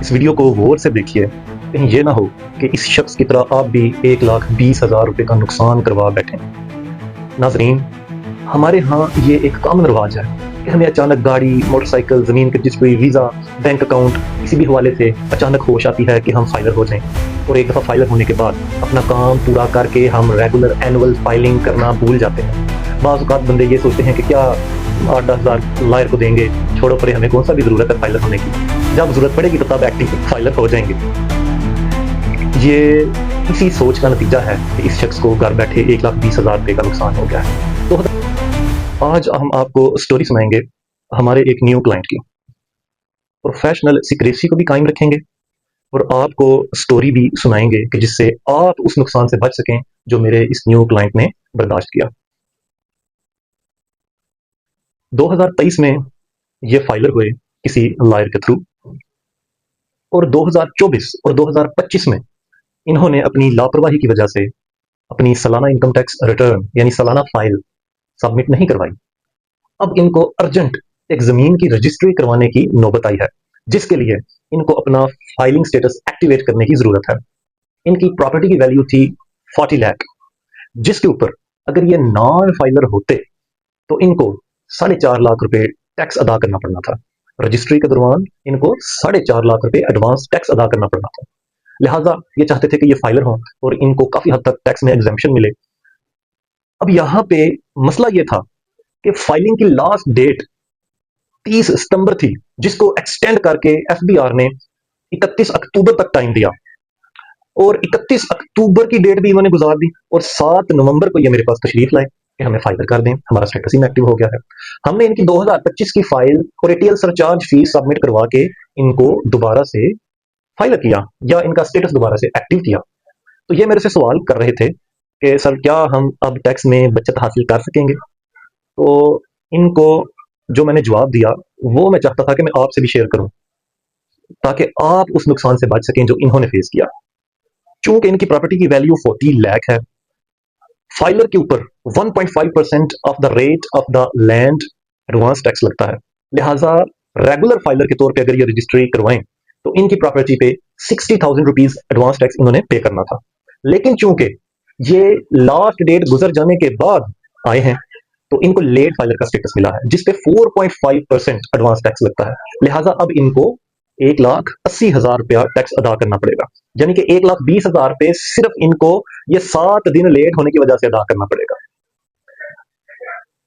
इस वीडियो को गौर से देखिए, कहीं ये ना हो कि इस शख्स की तरह आप भी 1,20,000 रुपये का नुकसान करवा बैठें। नाजरीन, हमारे यहाँ ये एक कॉमन रिवाज है कि हमें अचानक गाड़ी, मोटरसाइकिल, ज़मीन की रजिस्ट्री, वीज़ा, बैंक अकाउंट किसी भी हवाले से अचानक होश आती है कि हम फाइलर हो जाएं। और एक दफ़ा फाइलर होने के बाद अपना काम पूरा करके हम रेगुलर एनुअल फाइलिंग करना भूल जाते हैं। बाज़ औक़ात बंदे ये सोचते हैं कि क्या 8-10 हज़ार लायर को देंगे, छोड़ो परे, हमें कौन सा भी ज़रूरत है फाइलर होने की, जब ज़रूरत पड़ेगी तो तब एक्टिव फाइलर हो जाएंगे। ये इसी सोच का नतीजा है कि इस शख्स को घर बैठे 1,20,000 रुपये का नुकसान हो गया है। तो आज हम आपको स्टोरी सुनाएंगे हमारे एक न्यू क्लाइंट की। प्रोफेशनल सीक्रेसी को भी कायम रखेंगे और आपको स्टोरी भी सुनाएंगे कि जिससे आप उस नुकसान से बच सकें जो मेरे इस न्यू क्लाइंट ने बर्दाश्त किया। 2023 में ये फाइलर हुए किसी लायर के थ्रू, और 2024 और 2025 में इन्होंने अपनी लापरवाही की वजह से अपनी सालाना इनकम टैक्स रिटर्न यानी सालाना फाइल सबमिट नहीं करवाई। अब इनको अर्जेंट एक ज़मीन की रजिस्ट्री करवाने की नौबत आई है, जिसके लिए इनको अपना फाइलिंग स्टेटस एक्टिवेट करने की ज़रूरत है। इनकी प्रॉपर्टी की वैल्यू थी 40 लाख, जिसके ऊपर अगर ये नॉन फाइलर होते तो इनको 4.5 लाख रुपए टैक्स अदा करना पड़ना था। रजिस्ट्री के दौरान इनको 4.5 लाख रुपए एडवांस टैक्स अदा करना पड़ना था। लिहाजा ये चाहते थे कि ये फाइलर हों और इनको काफ़ी हद तक टैक्स में एग्जेम्पशन मिले। अब यहाँ पे मसला ये था कि फाइलिंग की लास्ट डेट 30 सितंबर थी, जिसको एक्सटेंड करके एफबीआर ने 31 अक्टूबर तक टाइम दिया, और 31 अक्टूबर की डेट भी इन्होंने गुजार दी, और 7 नवंबर को ये मेरे पास तशरीफ लाए कि हमें फाइलर कर दें, हमारा स्टेटस इनएक्टिव हो गया है। हमने इनकी 2025 की फाइल और एटीएल सरचार्ज फीस सबमिट करवा के इनको दोबारा से फाइलर किया या इनका स्टेटस दोबारा से एक्टिव किया। तो ये मेरे से सवाल कर रहे थे कि सर क्या हम अब टैक्स में बचत हासिल कर सकेंगे। तो इनको जो मैंने जवाब दिया वो मैं चाहता था कि मैं आपसे भी शेयर करूं, ताकि आप उस नुकसान से बच सकें जो इन्होंने फेस किया। चूंकि इनकी प्रॉपर्टी की वैल्यू 40 लाख है, फाइलर के ऊपर 1.5% of the rate of the land advance tax लगता है। लिहाजा रेगुलर फाइलर के तौर पे अगर ये रजिस्ट्री करवाएं तो इनकी प्रॉपर्टी पे 60,000 रुपीज एडवांस टैक्स इन्होंने पे करना था। लेकिन चूंकि ये लास्ट डेट गुजर जाने के बाद आए हैं तो इनको लेट फाइलर का स्टेटस मिला है, जिसपे 4.5% एडवांस टैक्स लगता है। लिहाजा अब इनको 1,80,000 रुपया टैक्स अदा करना पड़ेगा, यानी कि 1,20,000 रुपये सिर्फ इनको ये 7 दिन लेट होने की वजह से अदा करना पड़ेगा।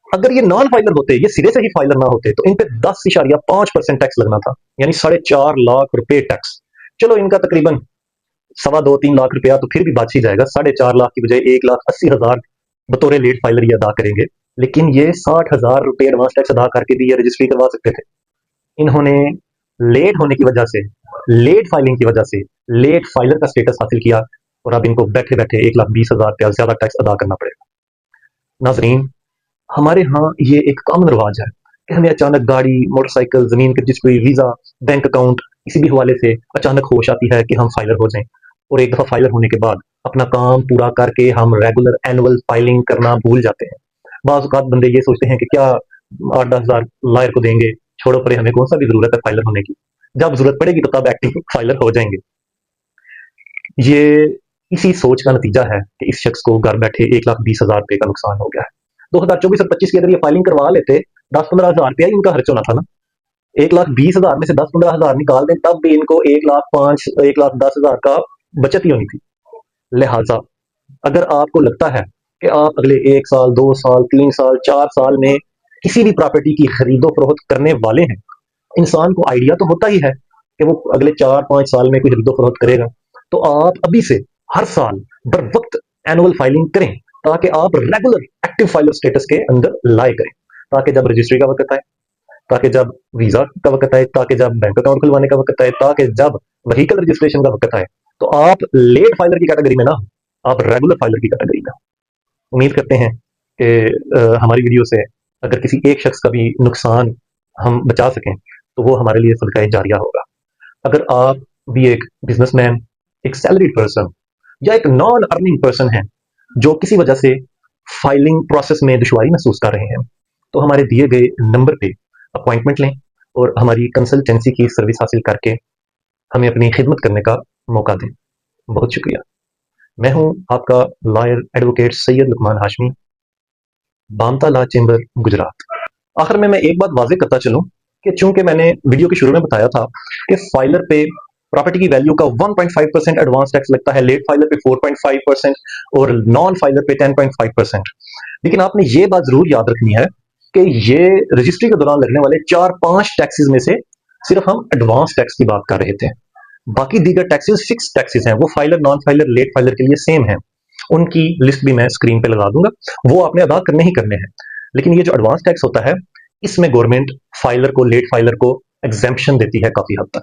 अगर ये नॉन फाइलर होते, ये सिरे से ही फाइलर ना होते, तो इन पे 10.5% टैक्स लगना था, यानी 4.5 लाख रुपए टैक्स। चलो इनका तकरीबन 2.25-3 लाख रुपया तो फिर भी बच ही जाएगा, 4.5 लाख की बजाय 1,80,000 बतौर लेट फाइलर ये अदा करेंगे। लेकिन ये 60,000 रुपये एडवांस टैक्स अदा करके भी ये रजिस्ट्री करवा सकते थे। इन्होंने लेट होने की वजह से, लेट फाइलिंग की वजह से लेट फाइलर का स्टेटस हासिल किया, और अब इनको बैठे बैठे 1,20,000 रुपया ज्यादा टैक्स अदा करना पड़ेगा। नाजरीन, हमारे यहाँ ये एक कॉमन रिवाज है कि हमें अचानक गाड़ी, मोटरसाइकिल, ज़मीन की रजिस्ट्री, वीज़ा, बैंक अकाउंट किसी भी हवाले से अचानक होश आती है कि हम फाइलर हो जाएं। और एक दफ़ा फाइलर होने के बाद अपना काम पूरा करके हम रेगुलर एनुअल फाइलिंग करना भूल जाते हैं। बाज़ औक़ात बंदे ये सोचते हैं कि क्या 8-10 हज़ार लायर को देंगे, छोड़ो परे, हमें कौन सा भी ज़रूरत है फाइलर होने की, जब ज़रूरत पड़ेगी तो तब एक्टिव फाइलर हो जाएंगे। ये इसी सोच का नतीजा है कि इस शख्स को घर बैठे 1,20,000 रुपये का नुकसान हो गया है। 2024 और 25 की अगर ये फाइलिंग करवा लेते, 10-15 हज़ार रुपया ही इनका खर्च होना था ना। 1,20,000 में से 10-15 हज़ार निकाल दें तब भी इनको 1,05,000 1,10,000 का बचत ही होनी थी। लिहाजा अगर आपको लगता है कि आप अगले 1 साल, 2 साल, 3 साल, 4 साल में किसी भी प्रॉपर्टी की खरीदो फरोख्त करने वाले हैं, इंसान को आइडिया तो होता ही है कि वो अगले 4-5 साल में कोई खरीदो फरोख्त करेगा, तो आप अभी से हर साल बर वक्त एनुअल फाइलिंग करें, ताकि आप रेगुलर एक्टिव फाइलर स्टेटस के अंदर लाए करें, ताकि जब रजिस्ट्री का वक्त आए, ताकि जब वीजा का वक्त आए, ताकि जब बैंक अकाउंट खुलवाने का वक्त आए, ताकि जब व्हीकल रजिस्ट्रेशन का वक्त आए, तो आप लेट फाइलर की कैटेगरी में ना, आप रेगुलर फाइलर की कैटेगरी में। उम्मीद करते हैं कि हमारी वीडियो से अगर किसी एक शख्स का भी नुकसान हम बचा सकें तो वो हमारे लिए सदका जारिया होगा। अगर आप भी एक बिजनेसमैन, एक सैलरीड पर्सन या एक नॉन अर्निंग पर्सन है जो किसी वजह से फाइलिंग प्रोसेस में दुश्वारी महसूस कर रहे हैं, तो हमारे दिए गए नंबर पे अपॉइंटमेंट लें और हमारी कंसल्टेंसी की सर्विस हासिल करके हमें अपनी खिदमत करने का मौका दें। बहुत शुक्रिया। मैं हूं आपका lawyer advocate Syed Luqman Hashmi, Bamta law chamber, Gujarat. आखिर में मैं एक बात वाज़ेह करता चलूं कि चूंकि मैंने वीडियो के शुरू में बताया था कि फाइलर पे प्रॉपर्टी की वैल्यू का 1.5% एडवांस टैक्स लगता है, लेट फाइलर पे 4.5% और नॉन फाइलर पे 10.5%। लेकिन आपने ये बात जरूर याद रखनी है कि ये रजिस्ट्री के दौरान लगने वाले 4-5 टैक्सेस में से सिर्फ हम एडवांस टैक्स की बात कर रहे थे। बाकी दीगर टैक्सेस फिक्स टैक्सेस हैं, वो filer non filer late filer के लिए सेम है। उनकी लिस्ट भी मैं स्क्रीन पे लगा दूंगा, वो आपने अदा करने ही करने हैं। लेकिन ये जो एडवांस टैक्स होता है, इसमें गवर्नमेंट फाइलर को, लेट फाइलर को एग्जेम्पशन देती है काफी हद तक।